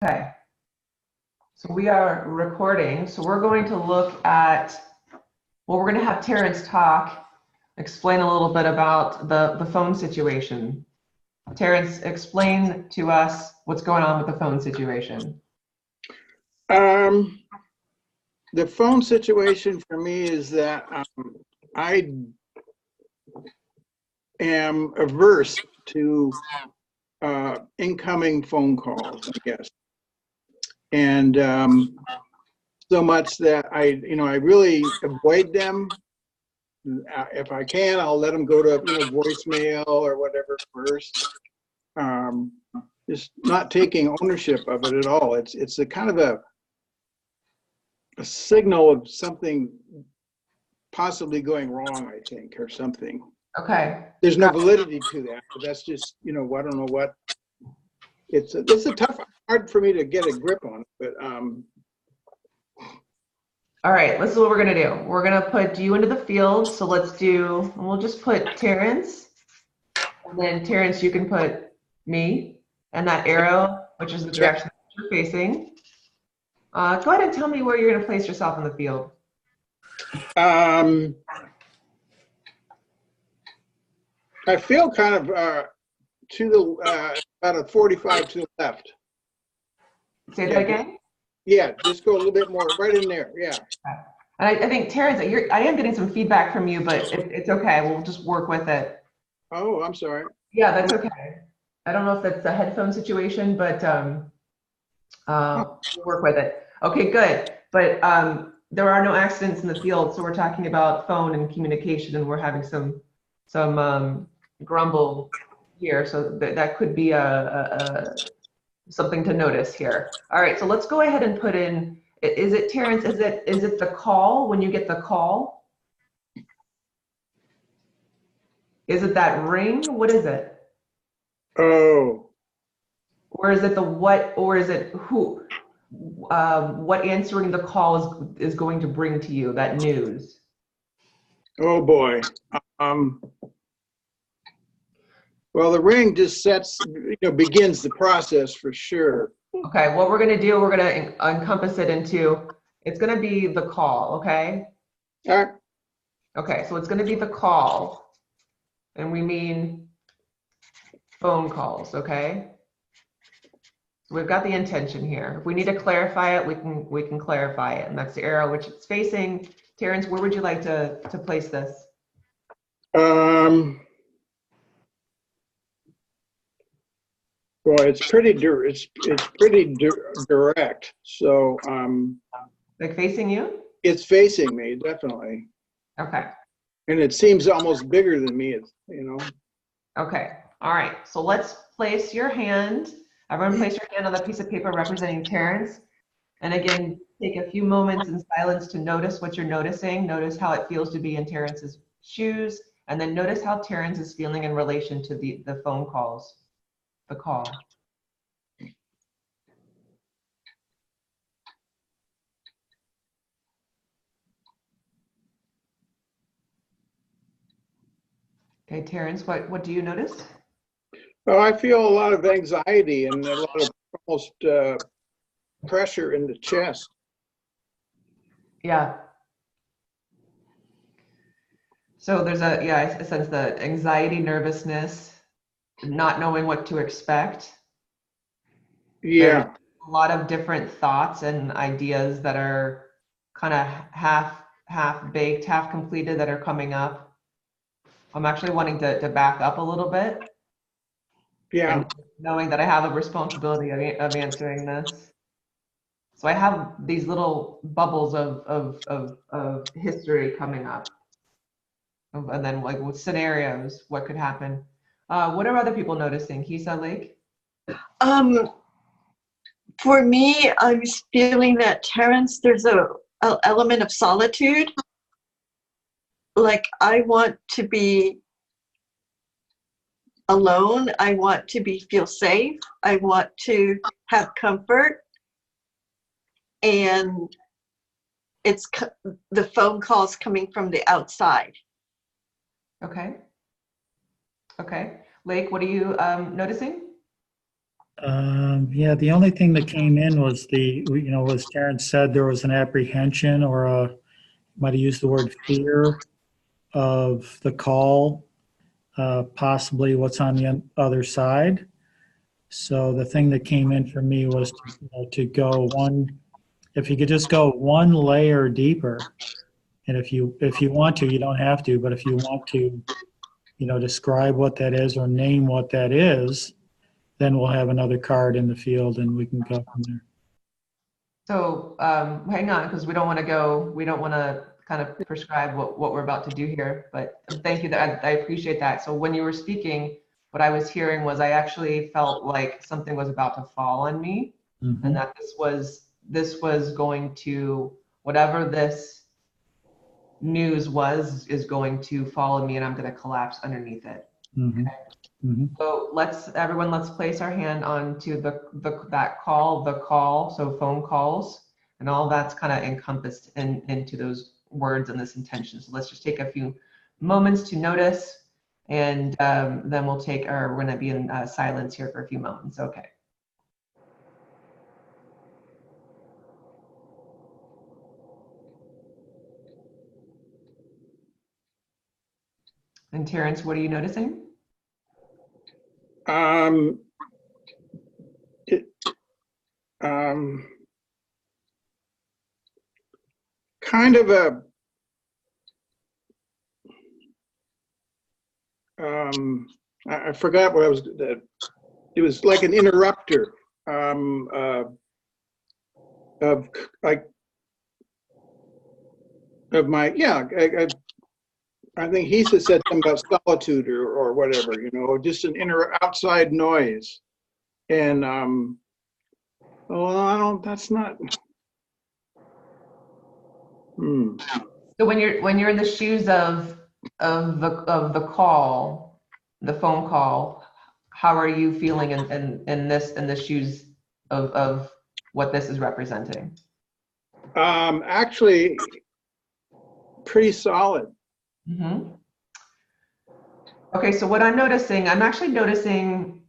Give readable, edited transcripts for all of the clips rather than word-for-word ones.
Okay. So we are recording. So we're going to look at, well, we're going to have Terrence talk, explain a little bit about the phone situation. Terrence, explain to us what's going on with the phone situation. The phone situation for me is that I am averse to incoming phone calls, I guess. And so much that I really avoid them. If I can, I'll let them go to voicemail or whatever first. Just not taking ownership of it at all. It's a kind of a signal of something possibly going wrong, I think, or something. Okay. There's no validity to that, but that's just, I don't know what. It's a hard for me to get a grip on it, but all right, this is what we're gonna do. We're gonna put you into the field. So we'll just put Terrence, and then Terrence, you can put me and that arrow, which is the direction that you're facing. Go ahead and tell me where you're gonna place yourself in the field. I feel kind of to the about a 45 to the left. Say that again? Yeah, just go a little bit more right in there. Yeah. And I think Terrence, I am getting some feedback from you, but it's okay. We'll just work with it. Oh, I'm sorry. Yeah, that's okay. I don't know if that's a headphone situation, but we'll work with it. Okay, good. But there are no accidents in the field, so we're talking about phone and communication, and we're having some grumble here, so that could be something to notice here. All right, so let's go ahead and put in, is it Terrence, is it the call when you get the call? Is it that ring? What is it? Oh. Or is it the what, or is it who? What answering the call is going to bring to you, that news? Oh boy. Well, the ring just begins the process for sure. Okay, what we're gonna do, we're gonna encompass it into, it's gonna be the call, okay? All right. Okay, so it's gonna be the call, and we mean phone calls, okay? So we've got the intention here. If we need to clarify it, we can clarify it, and that's the arrow which it's facing. Terrence, where would you like to place this? Well, it's pretty direct. So Like facing you? It's facing me, definitely. Okay. And it seems almost bigger than me, Okay. All right. So let's place your hand. Everyone place your hand on that piece of paper representing Terrence. And again, take a few moments in silence to notice what you're noticing. Notice how it feels to be in Terrence's shoes. And then notice how Terrence is feeling in relation to the phone calls, the call. Okay, Terrence, what do you notice? Well, I feel a lot of anxiety and a lot of almost pressure in the chest. Yeah. So there's I sense the anxiety, nervousness, not knowing what to expect. Yeah. There's a lot of different thoughts and ideas that are kind of half baked, half completed that are coming up. I'm actually wanting to back up a little bit. Yeah. And knowing that I have a responsibility of answering this. So I have these little bubbles of history coming up. And then like with scenarios, what could happen. What are other people noticing? Hisa, Lake? For me, I was feeling that Terrence, there's a element of solitude. Like I want to be alone. I want to feel safe. I want to have comfort. And it's the phone calls coming from the outside. Okay. Okay. Lake, what are you noticing? Yeah, the only thing that came in was as Terrence said, there was an apprehension or might have used the word fear of the call, possibly what's on the other side. So the thing that came in for me was to go if you could just go one layer deeper. And if you want to, you don't have to, but if you want to, describe what that is or name what that is, then we'll have another card in the field and we can go from there. So hang on, because we don't want to kind of prescribe what we're about to do here, but thank you. I appreciate that. So when you were speaking, what I was hearing was I actually felt like something was about to fall on me, Mhm. and that this was going to, whatever this news is going to follow me and I'm going to collapse underneath it. Mhm. Okay. Mhm. So let's place our hand onto that call, so phone calls, and all that's kind of encompassed into those words and this intention. So let's just take a few moments to notice, and then we're going to be in silence here for a few moments. Okay. And Terrence, what are you noticing? It, kind of I forgot what I was, it was like an interrupter, of like, of my, yeah, I think Hisa said something about solitude or whatever, just an outside noise. And, well, that's not, So when you're in the shoes of the call, the phone call, how are you feeling in the shoes of what this is representing? Actually, pretty solid. Mm-hmm. Okay, so what I'm actually noticing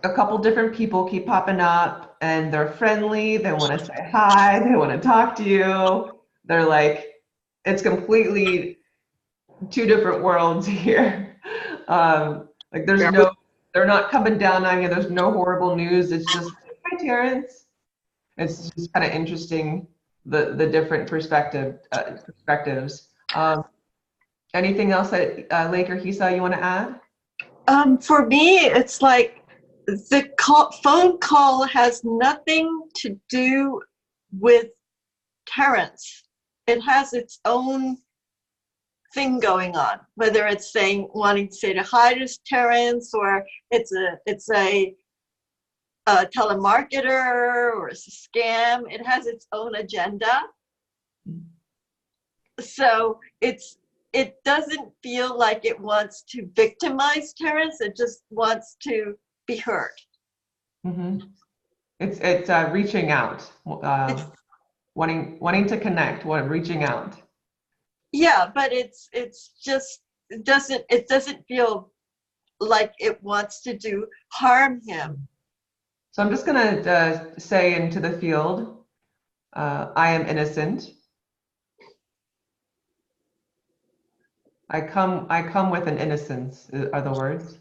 a couple different people keep popping up, and they're friendly. They want to say hi. They want to talk to you. They're like, it's completely two different worlds here. Like they're not coming down on you. There's no horrible news. It's just, hi, Terrence. It's just kind of interesting, the different perspectives. Anything else that Lake or Hisa you want to add? For me, it's like the phone call has nothing to do with Terrence. It has its own thing going on, whether it's wanting to say hi to Terrence, or it's a telemarketer, or it's a scam. It has its own agenda. So it doesn't feel like it wants to victimize Terrence. It just wants to be heard. Mm-hmm. It's reaching out, wanting to connect, reaching out. Yeah, but it's just it doesn't feel like it wants to harm him. So I'm just gonna say into the field, I am innocent. I come with an innocence, are the words.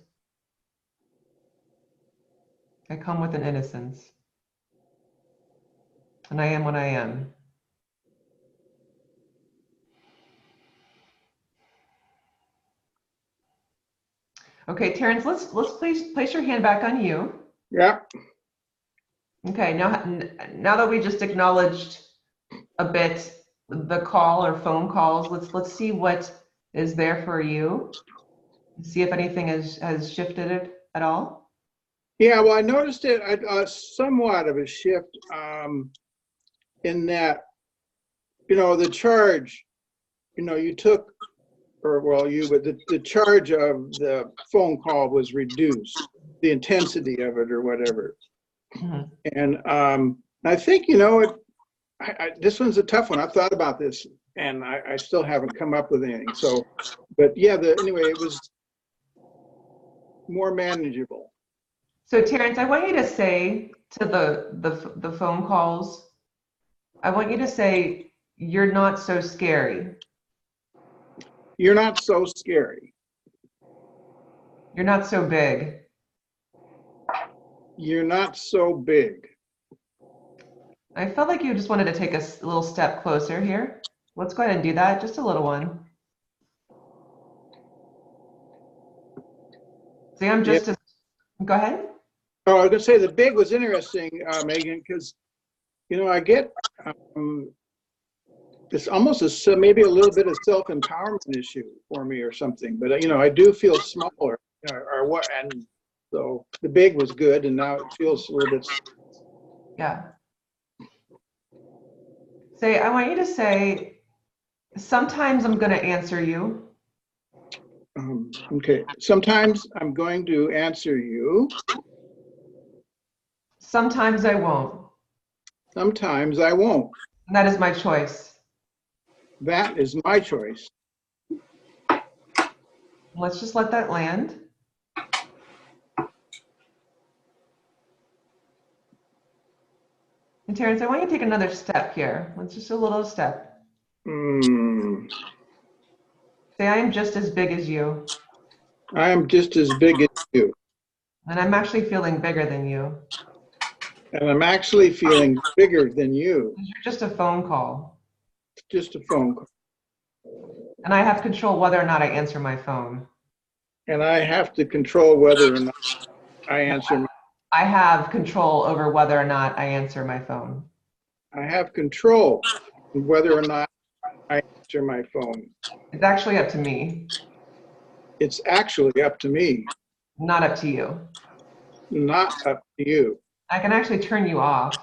I come with an innocence. And I am what I am. Okay, Terrence, let's place your hand back on you. Yeah. Okay, now that we just acknowledged a bit the call or phone calls, let's see what is there for you. See if anything has shifted it at all. Yeah, well, I noticed it somewhat of a shift, in that, the charge, you took, or well, but the charge of the phone call was reduced, the intensity of it or whatever. Mm-hmm. And I think, this one's a tough one. I've thought about this and I still haven't come up with anything. So, but yeah, anyway, it was more manageable. So Terrence, I want you to say to the phone calls, I want you to say, you're not so scary. You're not so scary. You're not so big. You're not so big. I felt like you just wanted to take a little step closer here. Let's go ahead and do that, just a little one. See, I'm just as, go ahead. Oh, I was gonna say the big was interesting, Megan, because, you know, I get, it's almost maybe a little bit of self-empowerment issue for me or something, but, you know, I do feel smaller, or what, and so the big was good, and now it feels a little bit. Yeah. Say, I want you to say, sometimes I'm going to answer you. Okay, sometimes I'm going to answer you. Sometimes I won't. Sometimes I won't. And that is my choice. That is my choice. Let's just let that land. And Terrence, I want you to take another step here. Let's just a little step. Say, I am just as big as you. I am just as big as you. And I'm actually feeling bigger than you. And I'm actually feeling bigger than you. You're just a phone call. Just a phone call. And I have control whether or not I answer my phone. And I have to control whether or not I answer. I have control over whether or not I answer my phone. I have control whether or not I answer my phone. It's actually up to me. It's actually up to me, Not up to you. not up to you. I can actually turn you off.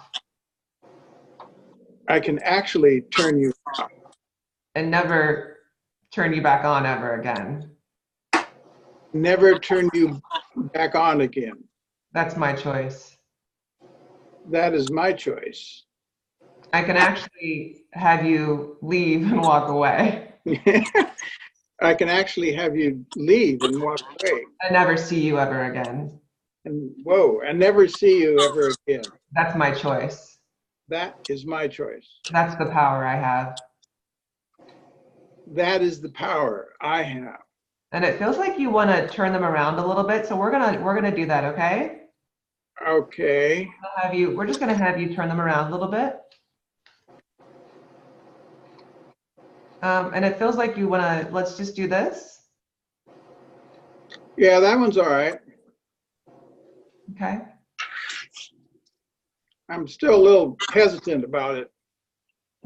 I can actually turn you off. And never turn you back on ever again. Never turn you back on again. That's my choice. That is my choice. I can actually have you leave and walk away. I can actually have you leave and walk away. And never see you ever again. And whoa, and never see you ever again. That's my choice. That is my choice. That's the power I have. That is the power I have. And it feels like you want to turn them around a little bit, so we're gonna do that, okay? Okay. We're just gonna have you turn them around a little bit. And it feels like you wanna, let's just do this. Yeah, that one's all right. Okay. I'm still a little hesitant about it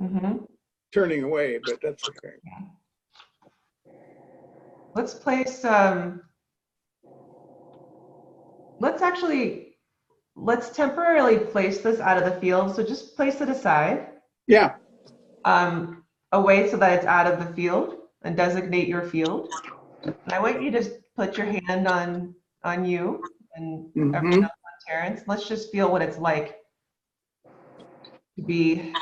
Mm-hmm. turning away, but that's okay. Let's place, let's temporarily place this out of the field. So just place it aside, Yeah. away so that it's out of the field, and designate your field. And I want you to put your hand on you and everyone else on Terrence. Let's just feel what it's like to be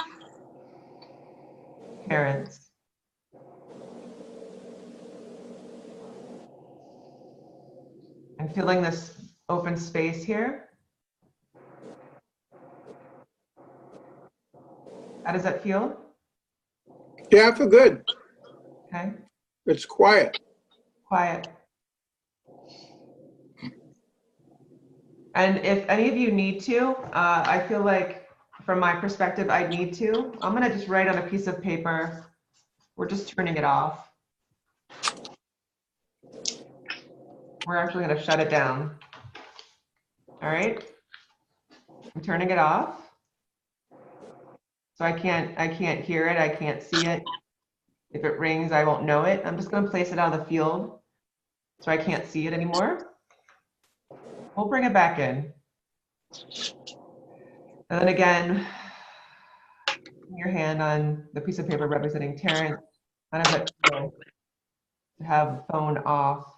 Terrence. And feeling this open space here. How does that feel? Yeah, I feel good. Okay. It's quiet. Quiet. And if any of you need to, I feel like from my perspective, I need to. I'm gonna just write on a piece of paper. We're just turning it off. We're actually gonna shut it down. All right. I'm turning it off. So I can't hear it. I can't see it. If it rings, I won't know it. I'm just gonna place it out of the field so I can't see it anymore. We'll bring it back in. And then again, your hand on the piece of paper representing Terrence. How does it feel to have the phone off?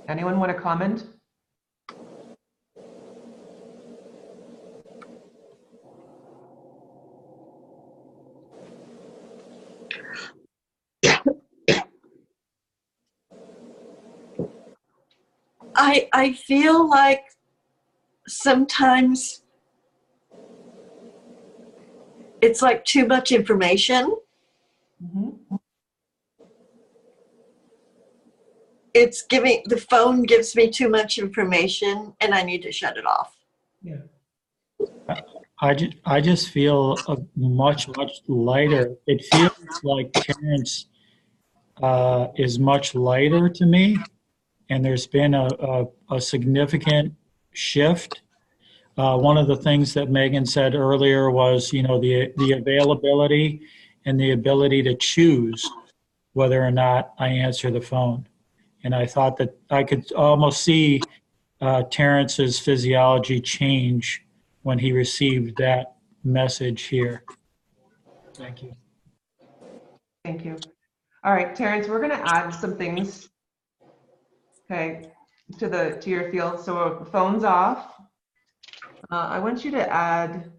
Anyone want to comment? I feel like sometimes it's like too much information. Mhm. The phone gives me too much information and I need to shut it off. Yeah. I just feel much lighter. It feels like Terrence is much lighter to me, and there's been a significant shift. One of the things that Megan said earlier was, the availability and the ability to choose whether or not I answer the phone. And I thought that I could almost see Terrence's physiology change when he received that message here. Thank you. Thank you. All right, Terrence, we're going to add some things, okay, to your field. So phone's off. I want you to add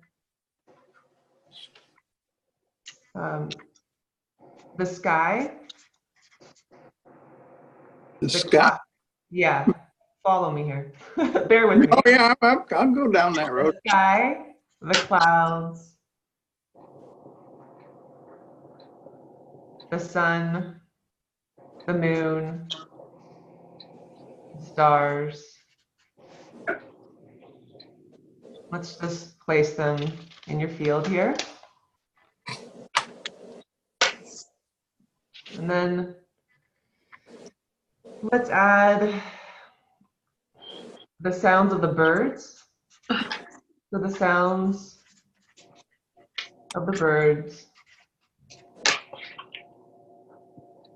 the sky. The sky. Yeah, follow me here. Bear with me. Oh yeah, I'll go down that road. The sky, the clouds, the sun, the moon, the stars. Let's just place them in your field here. And then let's add the sounds of the birds. So the sounds of the birds,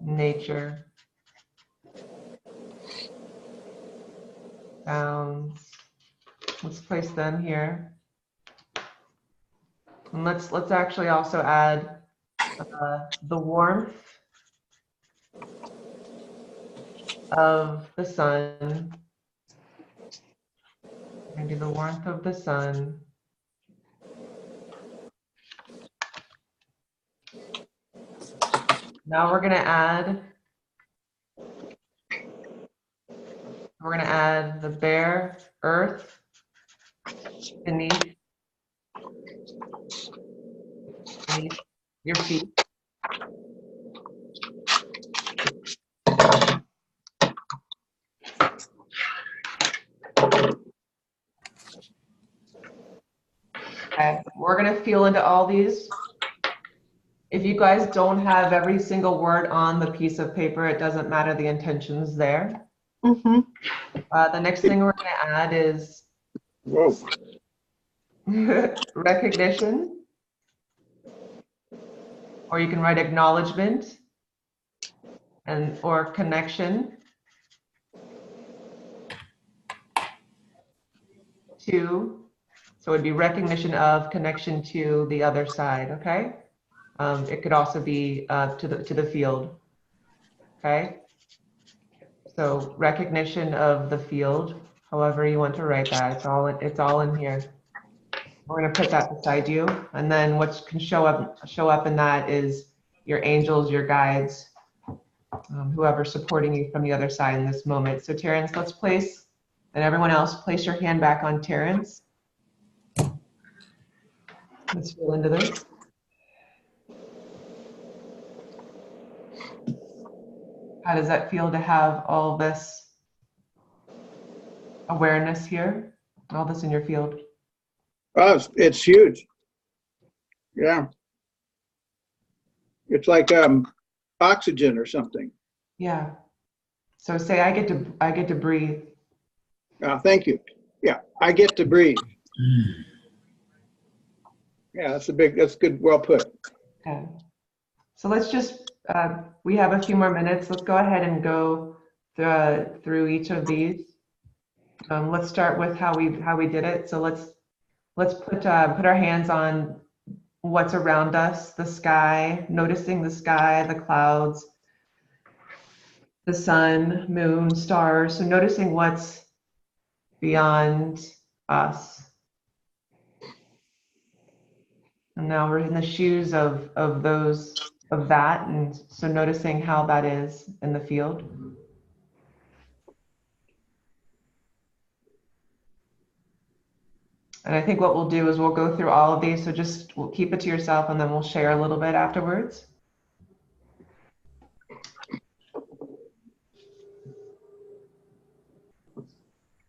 nature, sounds. Let's place them here. And let's actually also add the warmth of the sun. Maybe the warmth of the sun. Now we're gonna add the bare earth beneath your feet. Okay, we're gonna feel into all these. If you guys don't have every single word on the piece of paper, it doesn't matter, the intention's there. Mm-hmm. The next thing we're gonna add is Whoa. recognition, or you can write acknowledgement or connection to, so it'd be recognition of, connection to the other side, okay? It could also be to the field, okay? So recognition of the field, however you want to write that, it's all in here. We're gonna put that beside you, and then what can show up in that is your angels, your guides, whoever's supporting you from the other side in this moment. So Terrence, let's place, and everyone else, place your hand back on Terrence. Let's feel into this. How does that feel to have all this awareness here, all this in your field? Oh, it's huge. Yeah. It's like oxygen or something. Yeah. So say I get to breathe. Thank you. Yeah, I get to breathe. Yeah, that's good, well put. Okay. So let's just, we have a few more minutes. Let's go ahead and go through each of these. Let's start with how we did it. So let's put our hands on what's around us, the sky, noticing the sky, the clouds, the sun, moon, stars. So noticing what's beyond us. And now we're in the shoes of that, and so noticing how that is in the field. And I think what we'll do is we'll go through all of these. So just we'll keep it to yourself and then we'll share a little bit afterwards.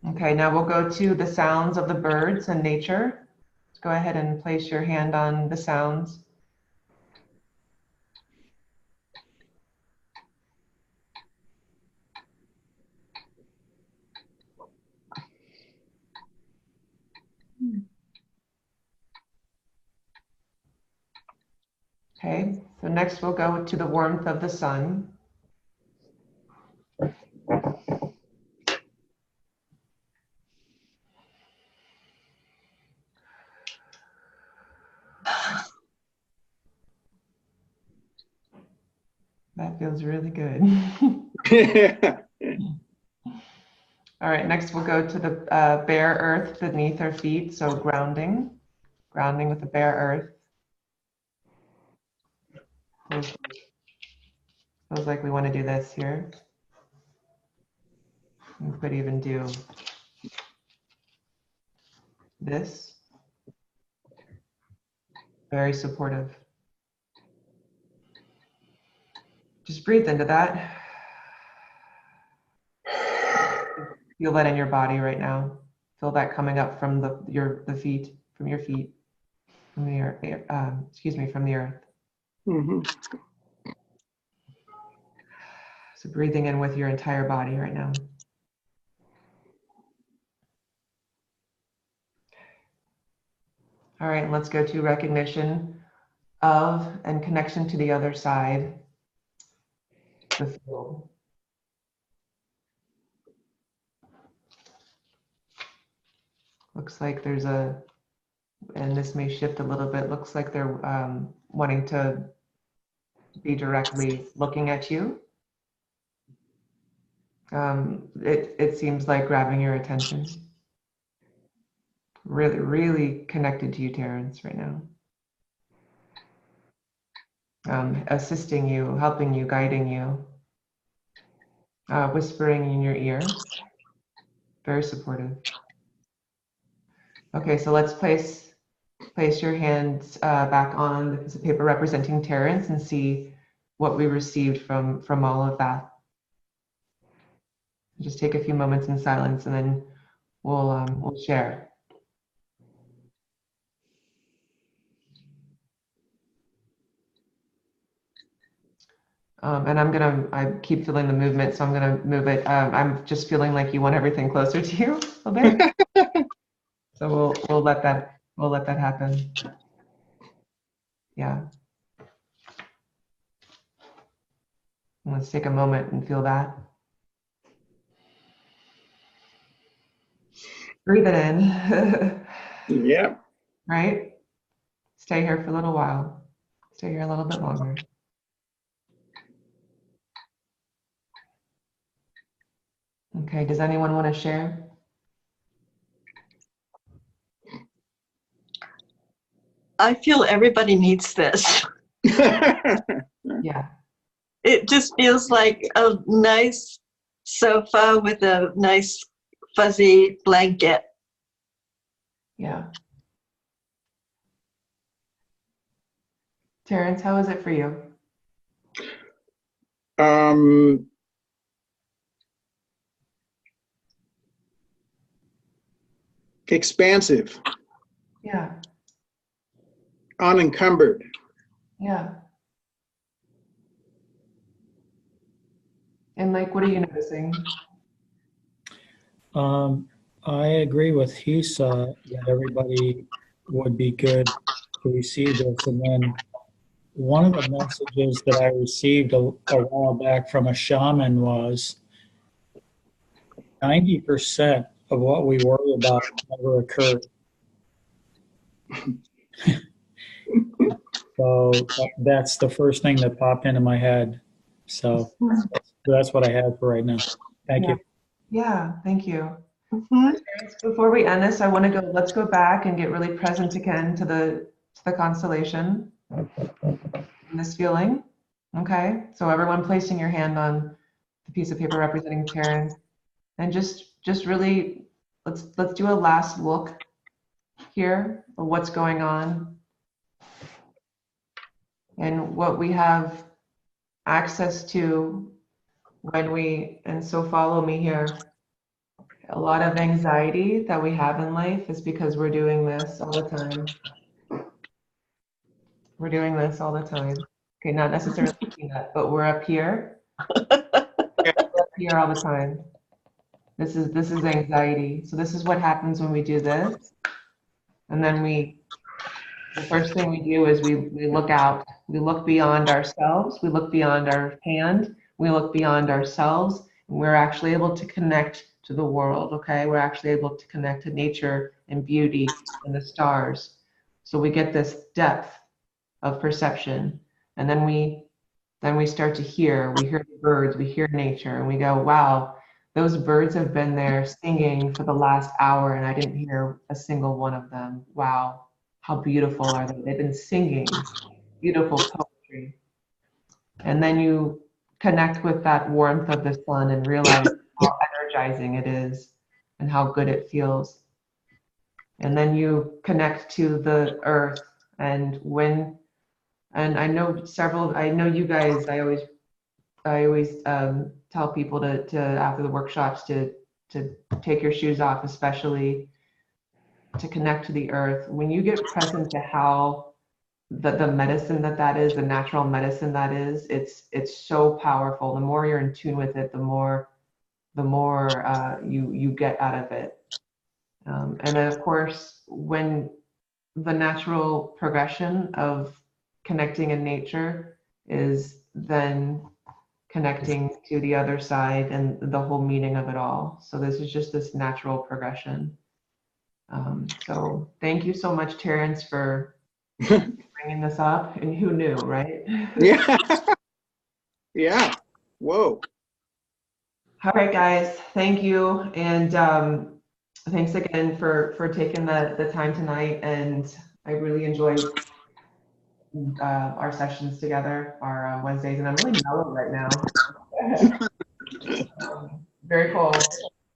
Okay, now we'll go to the sounds of the birds and nature. Let's go ahead and place your hand on the sounds. Okay, so next we'll go to the warmth of the sun. That feels really good. All right, next we'll go to the bare earth beneath our feet, so grounding with the bare earth. Feels like we want to do this here. We could even do this. Very supportive. Just breathe into that. Feel that in your body right now. Feel that coming up from the feet, from your feet, from the earth. From the earth. Mm-hmm. So breathing in with your entire body right now. All right, let's go to recognition of and connection to the other side, the field. Looks like there's and this may shift a little bit, looks like they're wanting to be directly looking at you. It seems like grabbing your attention. Really, really connected to you, Terrence, right now. Assisting you, helping you, guiding you, whispering in your ear. Very supportive. Okay, so let's place your hands back on the piece of paper representing Terrence and see what we received from all of that. Just take a few moments in silence and then we'll share. And I keep feeling the movement, so I'm gonna move it. I'm just feeling like you want everything closer to you a bit. So we'll let that happen. Yeah. Let's take a moment and feel that. Breathe it in. Yeah. Right? Stay here for a little while. Stay here a little bit longer. Okay, does anyone want to share? I feel everybody needs this. Yeah. It just feels like a nice sofa with a nice fuzzy blanket. Yeah. Terrence, how is it for you? Expansive, Yeah. unencumbered. Yeah. And Mike, what are you noticing? I agree with Hisa that everybody would be good to receive this. And then one of the messages that I received a while back from a shaman was 90% of what we worry about never occurred. So that's the first thing that popped into my head. So that's what I have for right now. Thank you. Yeah, thank you. Mhm. Before we end this, let's go back and get really present again to the constellation and this feeling. Okay, so everyone placing your hand on the piece of paper representing Terrence, and just really let's do a last look here of what's going on and what we have access to and so follow me here. A lot of anxiety that we have in life is because we're doing this all the time. We're doing this all the time. Okay, not necessarily thinking that, but we're up here. We're up here all the time. This is anxiety. So this is what happens when we do this. And then the first thing we do is we look out. We look beyond ourselves. We look beyond our hand. We look beyond ourselves. And we're actually able to connect to the world, okay? We're actually able to connect to nature and beauty and the stars. So we get this depth of perception. And then we start to hear. We hear the birds, we hear nature, and we go, wow, those birds have been there singing for the last hour and I didn't hear a single one of them. Wow, how beautiful are they? They've been singing beautiful poetry. And then you connect with that warmth of the sun and realize how energizing it is and how good it feels. And then you connect to the earth, and I know you guys, I always tell people to after the workshops to take your shoes off, especially to connect to the earth. When you get present to how the medicine that is, the natural medicine that is, it's so powerful. The more you're in tune with it, the more you get out of it. And then of course, when the natural progression of connecting in nature is then connecting to the other side and the whole meaning of it all. So this is just this natural progression. So thank you so much, Terrence, for bringing this up. And who knew, right? Yeah. Yeah. Whoa. All right, guys, thank you. And thanks again for taking the time tonight. And I really enjoyed our sessions together, our Wednesdays, and I'm really mellow right now. Very cool.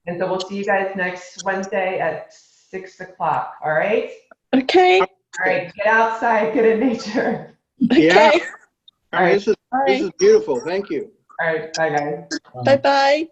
And so we'll see you guys next Wednesday at 6 o'clock. All right? Okay. All right, get outside, get in nature. Yeah. Okay. All right. This is beautiful. Thank you. All right, bye guys. Bye-bye.